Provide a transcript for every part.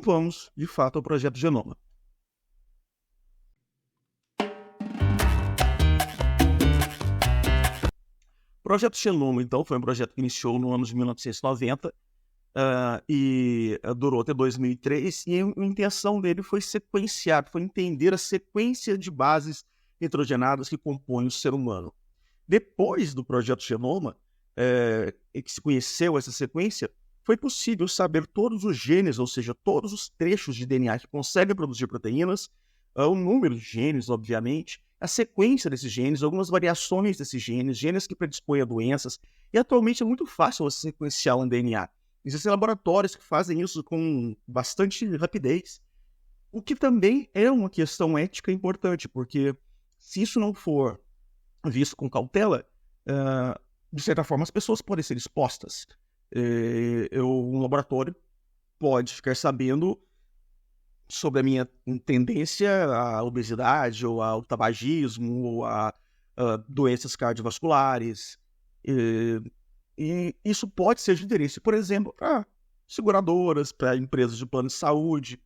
vamos, de fato, ao Projeto Genoma. O Projeto Genoma, então, foi um projeto que iniciou no ano de 1990 e durou até 2003, e a intenção dele foi sequenciar, foi entender a sequência de bases heterogenadas que compõem o ser humano. Depois do Projeto Genoma, que se conheceu essa sequência, foi possível saber todos os genes, ou seja, todos os trechos de DNA que conseguem produzir proteínas, o número de genes, obviamente, a sequência desses genes, algumas variações desses genes, genes que predispõem a doenças, e atualmente é muito fácil você sequenciar um DNA. Existem laboratórios que fazem isso com bastante rapidez, o que também é uma questão ética importante, porque se isso não for visto com cautela, de certa forma as pessoas podem ser expostas. Um laboratório pode ficar sabendo sobre a minha tendência à obesidade, ou ao tabagismo, ou a doenças cardiovasculares. E isso pode ser de interesse, por exemplo, para seguradoras, para empresas de plano de saúde.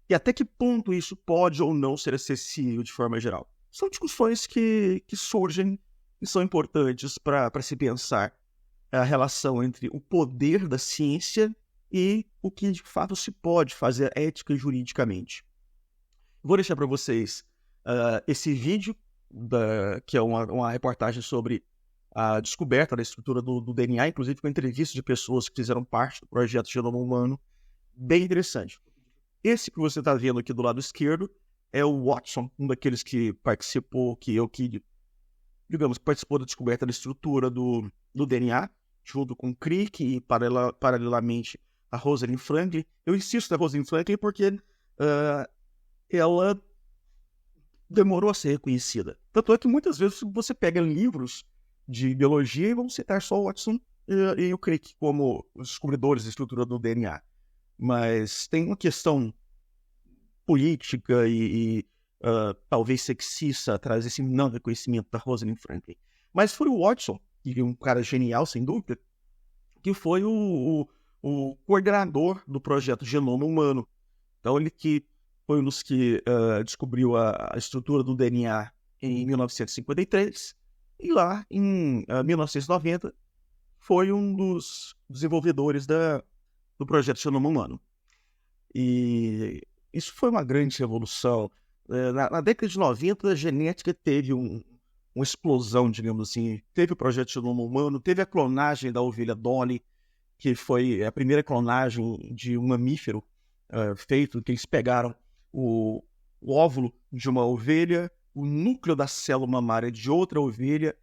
E até que ponto isso pode ou não ser acessível de forma geral? São discussões que surgem e são importantes para se pensar a relação entre o poder da ciência e o que de fato se pode fazer ética e juridicamente. Vou deixar para vocês esse vídeo, que é uma reportagem sobre a descoberta da estrutura do DNA, inclusive com entrevistas de pessoas que fizeram parte do projeto Genoma Humano, bem interessante. Esse que você está vendo aqui do lado esquerdo é o Watson, um daqueles que participou, participou da descoberta da estrutura do DNA, junto com Crick e, paralelamente, a Rosalind Franklin. Eu insisto na Rosalind Franklin porque ela demorou a ser reconhecida. Tanto é que muitas vezes você pega livros de biologia e vão citar só o Watson e o Crick como os descobridores da estrutura do DNA. Mas tem uma questão política e talvez sexista atrás desse não reconhecimento da Rosalind Franklin. Mas foi o Watson, que é um cara genial, sem dúvida, que foi o coordenador do projeto Genoma Humano. Então ele que foi um dos que descobriu a estrutura do DNA em 1953, e lá em 1990 foi um dos desenvolvedores do projeto Genoma Humano. E isso foi uma grande revolução. Na década de 90, a genética teve uma explosão, digamos assim. Teve o projeto Genoma Humano, teve a clonagem da ovelha Dolly, que foi a primeira clonagem de um mamífero feito, que eles pegaram o óvulo de uma ovelha, o núcleo da célula mamária de outra ovelha,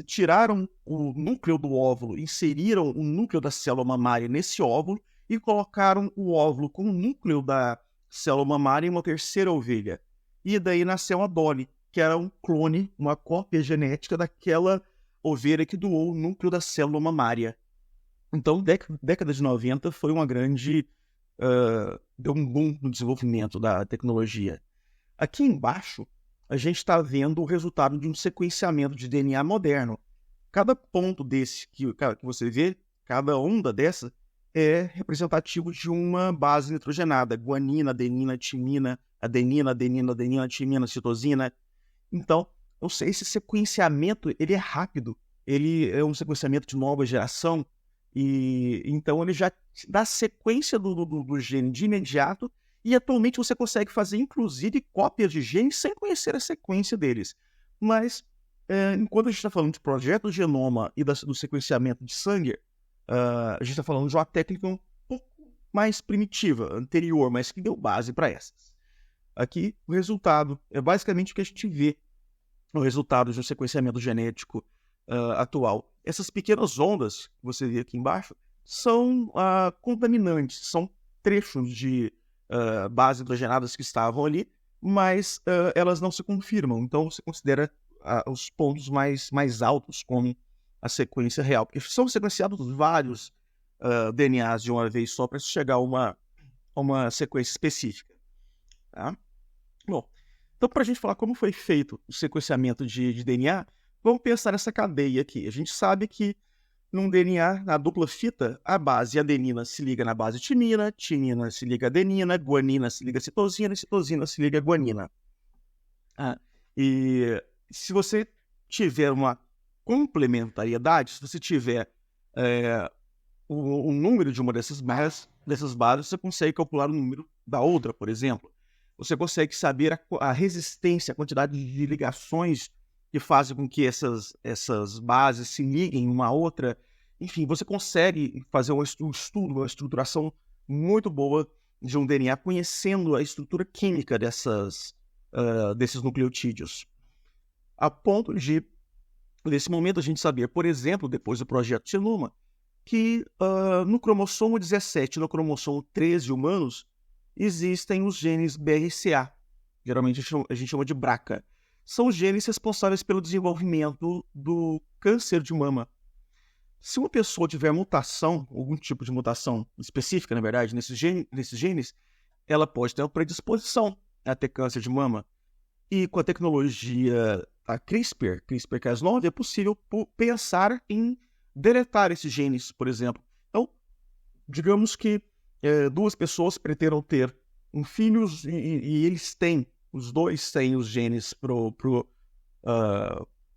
tiraram o núcleo do óvulo, inseriram o núcleo da célula mamária nesse óvulo e colocaram o óvulo com o núcleo da célula mamária em uma terceira ovelha. E daí nasceu a Dolly, que era um clone, uma cópia genética daquela ovelha que doou o núcleo da célula mamária. Então, década de 90 foi uma grande... deu um boom no desenvolvimento da tecnologia. Aqui embaixo, a gente está vendo o resultado de um sequenciamento de DNA moderno. Cada ponto desse que você vê, cada onda dessa, é representativo de uma base nitrogenada: guanina, adenina, timina, adenina, timina, citosina. Então, esse sequenciamento ele é rápido, ele é um sequenciamento de nova geração, e então ele já dá sequência do gene de imediato, e atualmente você consegue fazer, inclusive, cópias de genes sem conhecer a sequência deles. Mas, enquanto a gente está falando de projeto genoma e do sequenciamento de sangue, a gente está falando de uma técnica um pouco mais primitiva, anterior, mas que deu base para essas. Aqui, o resultado é basicamente o que a gente vê no resultado de um sequenciamento genético atual. Essas pequenas ondas que você vê aqui embaixo são contaminantes, são trechos de bases hidrogenadas que estavam ali, mas elas não se confirmam. Então, você considera os pontos mais altos como a sequência real, porque são sequenciados vários DNAs de uma vez só para chegar a uma sequência específica. Tá? Bom, então, para a gente falar como foi feito o sequenciamento de DNA, vamos pensar nessa cadeia aqui. A gente sabe que num DNA, na dupla fita, a base adenina se liga na base timina, timina se liga a adenina, guanina se liga a citosina, citosina se liga a guanina. E se você tiver uma complementariedade, se você tiver o número de uma dessas bases, você consegue calcular o número da outra, por exemplo. Você consegue saber a resistência, a quantidade de ligações que fazem com que essas bases se liguem uma à outra. Enfim, você consegue fazer um estudo, uma estruturação muito boa de um DNA, conhecendo a estrutura química desses nucleotídeos. A ponto de, nesse momento, a gente saber, por exemplo, depois do projeto Genoma, que no cromossomo 17 e no cromossomo 13 humanos existem os genes BRCA, geralmente a gente chama de BRCA. São os genes responsáveis pelo desenvolvimento do câncer de mama. Se uma pessoa tiver mutação, algum tipo de mutação específica, na verdade, nesses genes, ela pode ter uma predisposição a ter câncer de mama. E com a tecnologia a CRISPR-Cas9, é possível pensar em deletar esses genes, por exemplo. Então, digamos que duas pessoas pretendam ter um filho e eles têm, os dois têm os genes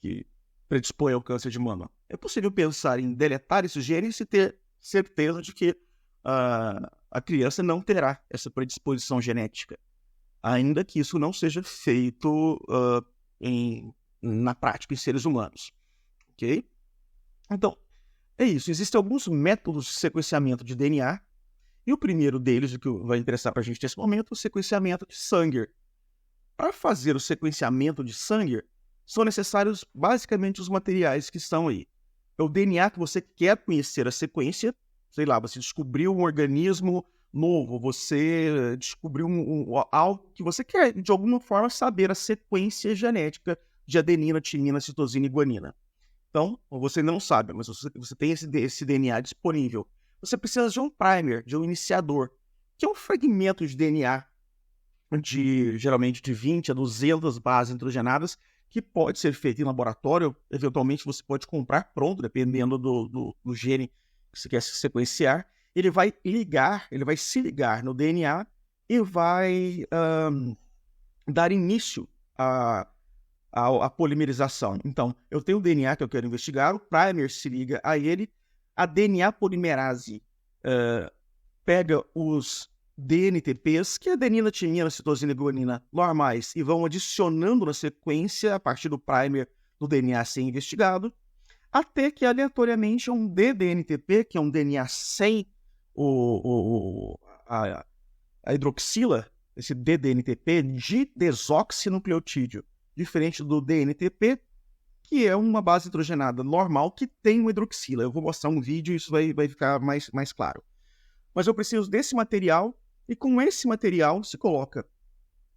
que predispõem ao câncer de mama. É possível pensar em deletar esses genes e ter certeza de que a criança não terá essa predisposição genética, ainda que isso não seja feito na prática em seres humanos. Ok? Então, é isso. Existem alguns métodos de sequenciamento de DNA, e o primeiro deles, o que vai interessar para a gente nesse momento, é o sequenciamento de Sanger. Para fazer o sequenciamento de Sanger, são necessários basicamente os materiais que estão aí. É o DNA que você quer conhecer a sequência, sei lá, você descobriu um organismo novo, você descobriu algo que você quer, de alguma forma, saber a sequência genética de adenina, timina, citosina e guanina. Então, você não sabe, mas você tem esse DNA disponível. Você precisa de um primer, de um iniciador, que é um fragmento de DNA geralmente de 20 a 200 bases nitrogenadas, que pode ser feito em laboratório. Eventualmente você pode comprar pronto, dependendo do gene que você quer sequenciar. Ele vai se ligar no DNA e vai dar início à polimerização. Então, eu tenho o DNA que eu quero investigar, o primer se liga a ele, a DNA polimerase pega os DNTPs, que é adenina, timina, citosina e guanina normais, e vão adicionando na sequência a partir do primer do DNA a ser investigado, até que aleatoriamente um ddNTP, que é um DNA sem a hidroxila, esse ddNTP, de desoxinucleotídeo, diferente do DNTP, que é uma base nitrogenada normal que tem uma hidroxila. Eu vou mostrar um vídeo e isso vai ficar mais claro. Mas eu preciso desse material, e com esse material se coloca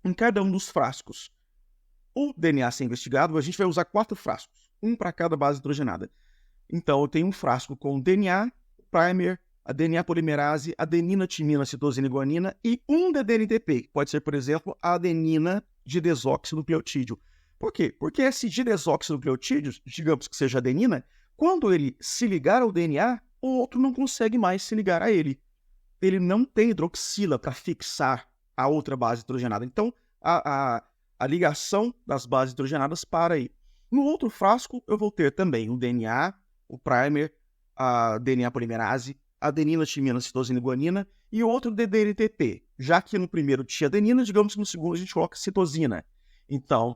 em cada um dos frascos o DNA a ser investigado. A gente vai usar 4 frascos, um para cada base nitrogenada. Então eu tenho um frasco com DNA, primer, a DNA polimerase, adenina, timina, citosina e guanina, e um ddNTP, que pode ser, por exemplo, a adenina de desoxinucleotídeo. Por quê? Porque esse de desoxinucleotídeo, digamos que seja adenina, quando ele se ligar ao DNA, o outro não consegue mais se ligar a ele. Ele não tem hidroxila para fixar a outra base nitrogenada. Então, a ligação das bases nitrogenadas para aí. No outro frasco, eu vou ter também o DNA, o primer, a DNA polimerase, adenina, timina, citosina e guanina, e outro ddNTP. Já que no primeiro tinha adenina, digamos que no segundo a gente coloca citosina. Então,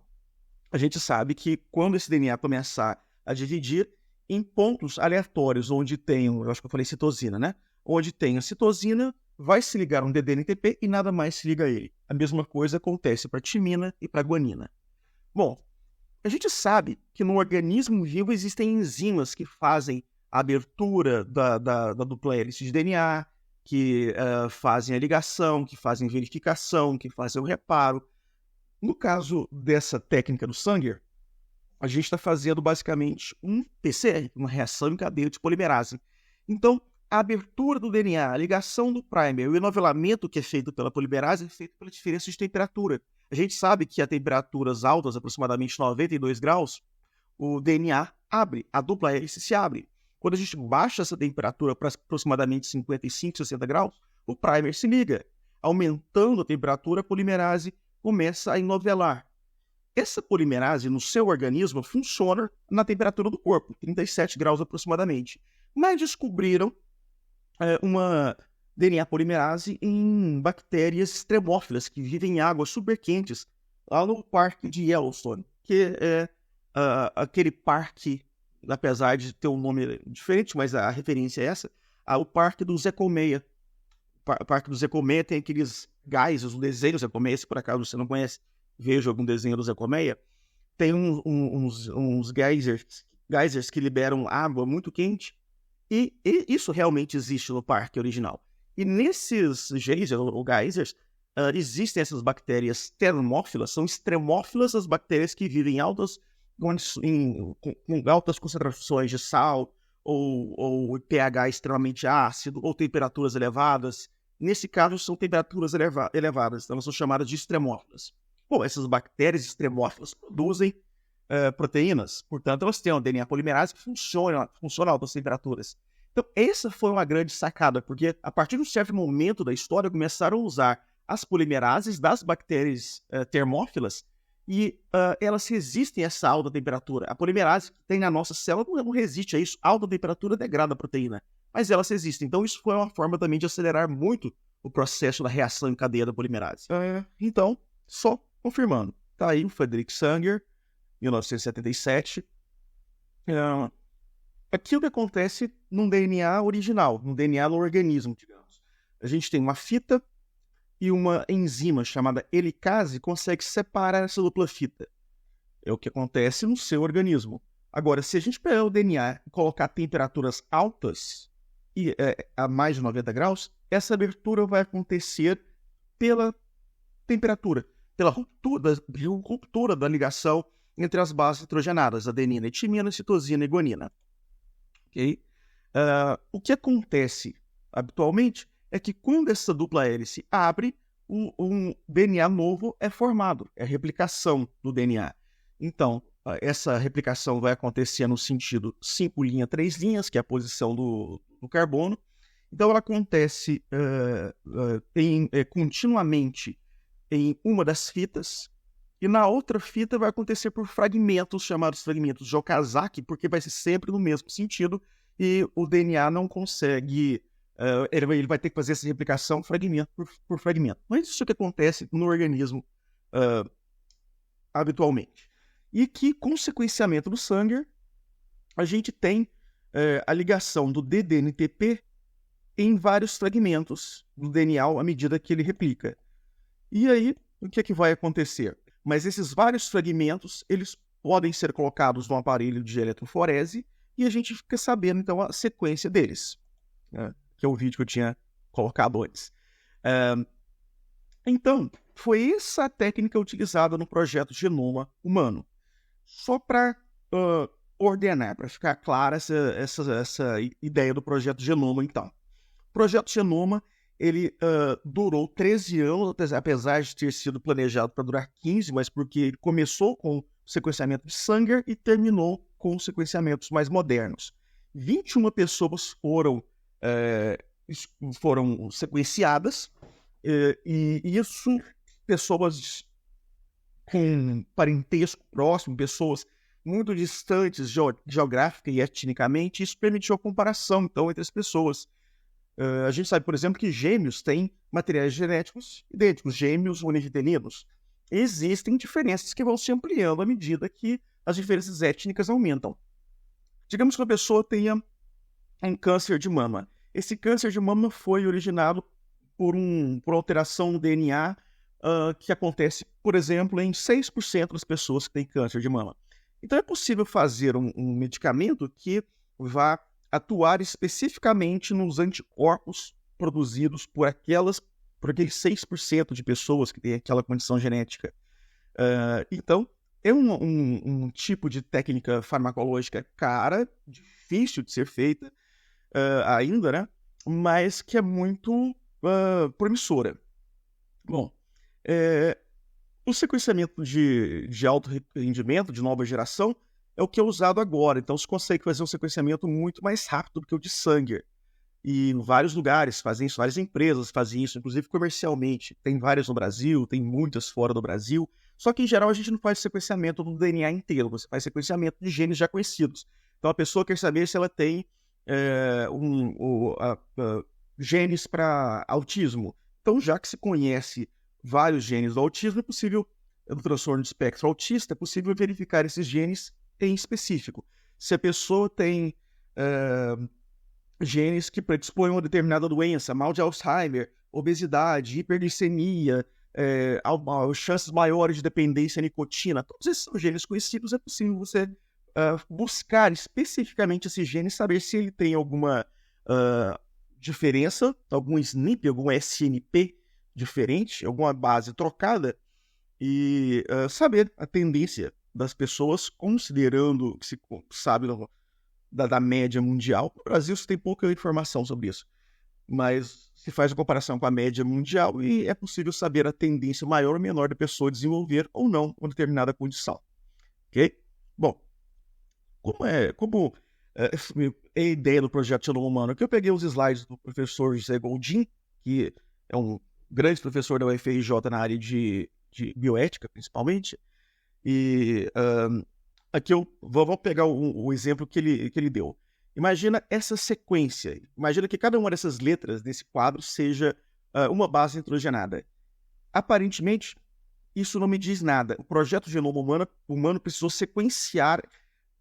a gente sabe que quando esse DNA começar a dividir em pontos aleatórios, onde tem, eu acho que eu falei citosina, né? Onde tem a citosina, vai se ligar um ddNTP e nada mais se liga a ele. A mesma coisa acontece para timina e para guanina. Bom, a gente sabe que no organismo vivo existem enzimas que fazem a abertura da dupla hélice de DNA, que fazem a ligação, que fazem verificação, que fazem o reparo. No caso dessa técnica do Sanger, a gente está fazendo basicamente um PCR, uma reação em cadeia de polimerase. Então, a abertura do DNA, a ligação do primer, o enovelamento que é feito pela polimerase é feito pela diferença de temperatura. A gente sabe que a temperaturas altas, aproximadamente 92 graus, o DNA abre, a dupla hélice se abre. Quando a gente baixa essa temperatura para aproximadamente 55, 60 graus, o primer se liga. Aumentando a temperatura, a polimerase começa a enovelar. Essa polimerase no seu organismo funciona na temperatura do corpo, 37 graus aproximadamente. Mas descobriram uma DNA polimerase em bactérias extremófilas que vivem em águas superquentes lá no Parque de Yellowstone, que é aquele parque, apesar de ter um nome diferente, mas a referência é essa, o Parque do Zé Colmeia. O Parque do Zé Colmeia tem aqueles geysers, o desenho do Zé Colmeia, se por acaso você não conhece, veja algum desenho do Zé Colmeia, tem uns geysers que liberam água muito quente, e isso realmente existe no parque original. E nesses geysers, ou geysers, existem essas bactérias termófilas, são extremófilas as bactérias que vivem com altas concentrações de sal, ou pH extremamente ácido, ou temperaturas elevadas. Nesse caso, são temperaturas elevadas, então elas são chamadas de extremófilas. Bom, essas bactérias extremófilas produzem proteínas, portanto, elas têm uma DNA polimerase que funciona a altas temperaturas. Então, essa foi uma grande sacada, porque a partir de um certo momento da história, começaram a usar as polimerases das bactérias termófilas e elas resistem a essa alta temperatura. A polimerase que tem na nossa célula não resiste a isso. A alta temperatura degrada a proteína, mas elas resistem. Então, isso foi uma forma também de acelerar muito o processo da reação em cadeia da polimerase. Então, só confirmando, tá aí o Frederick Sanger, 1977. Aquilo que acontece num DNA original, num DNA no organismo, digamos. A gente tem uma fita e uma enzima chamada helicase consegue separar essa dupla fita. É o que acontece no seu organismo. Agora, se a gente pegar o DNA e colocar temperaturas altas, a mais de 90 graus, essa abertura vai acontecer pela temperatura, pela ruptura da ligação entre as bases nitrogenadas, adenina, timina, citosina e guanina. Okay? O que acontece habitualmente é que quando essa dupla hélice abre, um DNA novo é formado, é a replicação do DNA. Então, essa replicação vai acontecer no sentido 5', 3', que é a posição do carbono. Então, ela acontece continuamente em uma das fitas, e na outra fita vai acontecer por fragmentos, chamados fragmentos de Okazaki, porque vai ser sempre no mesmo sentido, e o DNA não consegue... ele vai ter que fazer essa replicação fragmento por fragmento. Mas isso é o que acontece no organismo habitualmente. E que, com o sequenciamento do Sanger, a gente tem a ligação do ddNTP em vários fragmentos do DNA à medida que ele replica. E aí, o que é que vai acontecer? Mas esses vários fragmentos, eles podem ser colocados no aparelho de eletroforese e a gente fica sabendo, então, a sequência deles, né? Que é o vídeo que eu tinha colocado antes. Então, foi essa a técnica utilizada no projeto Genoma Humano. Só para ordenar, para ficar clara essa ideia do projeto Genoma, então. O projeto Genoma, ele durou 13 anos, apesar de ter sido planejado para durar 15, mas porque ele começou com o sequenciamento de Sanger e terminou com os sequenciamentos mais modernos. 21 pessoas foram sequenciadas, e isso, pessoas com parentesco próximo, pessoas muito distantes geográfica e etnicamente, isso permitiu a comparação, então, entre as pessoas. A gente sabe, por exemplo, que gêmeos têm materiais genéticos idênticos, gêmeos univitelinos. Existem diferenças que vão se ampliando à medida que as diferenças étnicas aumentam. Digamos que uma pessoa tenha um câncer de mama. Esse câncer de mama foi originado por alteração no DNA que acontece, por exemplo, em 6% das pessoas que têm câncer de mama. Então é possível fazer um medicamento que vá atuar especificamente nos anticorpos produzidos por aqueles 6% de pessoas que têm aquela condição genética. Então, é um tipo de técnica farmacológica cara, difícil de ser feita ainda, né? Mas que é muito promissora. Bom, o sequenciamento de alto rendimento, de nova geração, é o que é usado agora. Então, você consegue fazer um sequenciamento muito mais rápido do que o de Sanger. E em vários lugares fazem isso, várias empresas fazem isso, inclusive comercialmente. Tem várias no Brasil, tem muitas fora do Brasil. Só que, em geral, a gente não faz sequenciamento do DNA inteiro, você faz sequenciamento de genes já conhecidos. Então, a pessoa quer saber se ela tem genes para autismo. Então, já que se conhece vários genes do autismo, é possível, do transtorno de espectro autista, é possível verificar esses genes em específico. Se a pessoa tem genes que predispõem a uma determinada doença, mal de Alzheimer, obesidade, hiperglicemia, chances maiores de dependência à nicotina, todos esses são genes conhecidos, é possível você buscar especificamente esse gene e saber se ele tem alguma diferença, algum SNP, algum SNP diferente, alguma base trocada, e saber a tendência das pessoas, considerando que se sabe da média mundial. No Brasil você tem pouca informação sobre isso, mas se faz a comparação com a média mundial e é possível saber a tendência maior ou menor da pessoa desenvolver ou não uma determinada condição. Ok? Bom, como é a ideia do projeto Genoma Humano? Aqui eu peguei os slides do professor José Goldin, que é um grande professor da UFRJ na área de bioética, principalmente, e aqui eu vou pegar o exemplo que ele deu. Imagina essa sequência, imagina que cada uma dessas letras desse quadro seja uma base nitrogenada. Aparentemente, isso não me diz nada. O projeto Genoma Humano precisou sequenciar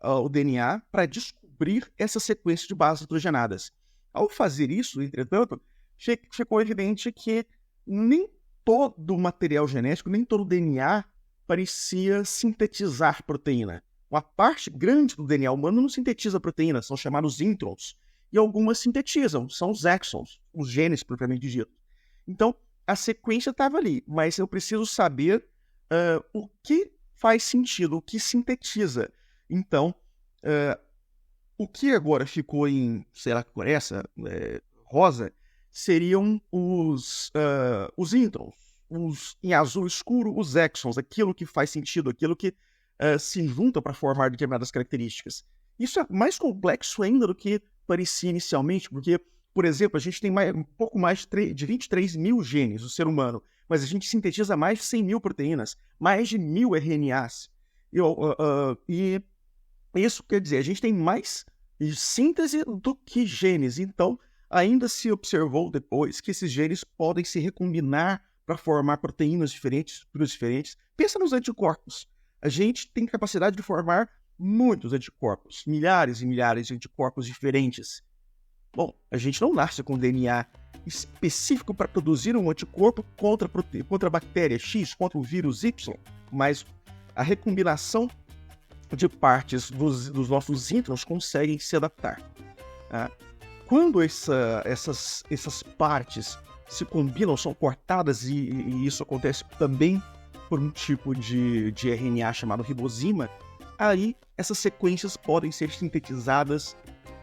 o DNA para descobrir essa sequência de bases nitrogenadas. Ao fazer isso, entretanto, ficou evidente que nem todo o material genético, nem todo o DNA parecia sintetizar proteína. Uma parte grande do DNA humano não sintetiza proteínas, são chamados introns. E algumas sintetizam, são os exons, os genes propriamente ditos. Então, a sequência estava ali, mas eu preciso saber o que faz sentido, o que sintetiza. Então, o que agora ficou em, sei lá que cor é essa, rosa, seriam os introns, em azul escuro, os exons, aquilo que faz sentido, aquilo que se junta para formar determinadas características. Isso é mais complexo ainda do que parecia inicialmente, porque, por exemplo, a gente tem um pouco mais de 23 mil genes, o ser humano, mas a gente sintetiza mais de 100 mil proteínas, mais de 1000 RNAs. E isso quer dizer, a gente tem mais síntese do que genes. Então, ainda se observou depois que esses genes podem se recombinar para formar proteínas diferentes, estruturas diferentes. Pensa nos anticorpos. A gente tem capacidade de formar muitos anticorpos, milhares e milhares de anticorpos diferentes. Bom, a gente não nasce com DNA específico para produzir um anticorpo contra a bactéria X, contra o vírus Y, mas a recombinação de partes dos nossos introns conseguem se adaptar. Quando essas partes se combinam, são cortadas, e isso acontece também por um tipo de RNA chamado ribosima, aí essas sequências podem ser sintetizadas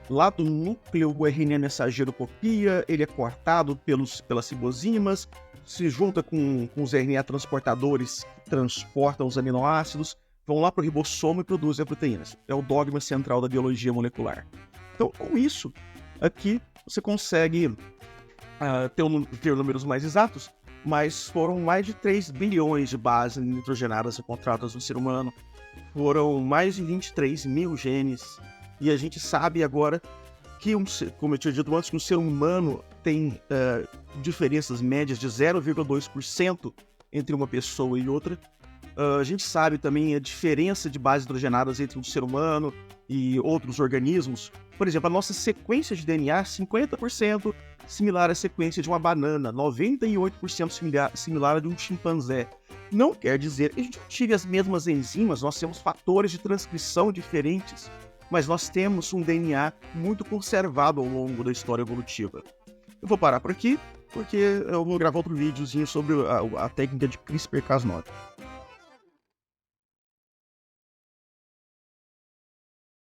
lá do núcleo. O RNA mensageiro copia, ele é cortado pelas ribosimas, se junta com os RNA transportadores que transportam os aminoácidos, vão lá para o ribossomo e produzem as proteínas. É o dogma central da biologia molecular. Então, com isso, aqui você consegue ter números mais exatos, mas foram mais de 3 bilhões de bases nitrogenadas encontradas no ser humano, foram mais de 23 mil genes, e a gente sabe agora que, como eu tinha dito antes, que um ser humano tem diferenças médias de 0,2% entre uma pessoa e outra. A gente sabe também a diferença de bases nitrogenadas entre um ser humano e outros organismos. Por exemplo, a nossa sequência de DNA é 50% similar à sequência de uma banana, 98% similar à de um chimpanzé. Não quer dizer que a gente não tive as mesmas enzimas, nós temos fatores de transcrição diferentes, mas nós temos um DNA muito conservado ao longo da história evolutiva. Eu vou parar por aqui, porque eu vou gravar outro videozinho sobre a técnica de CRISPR-Cas9.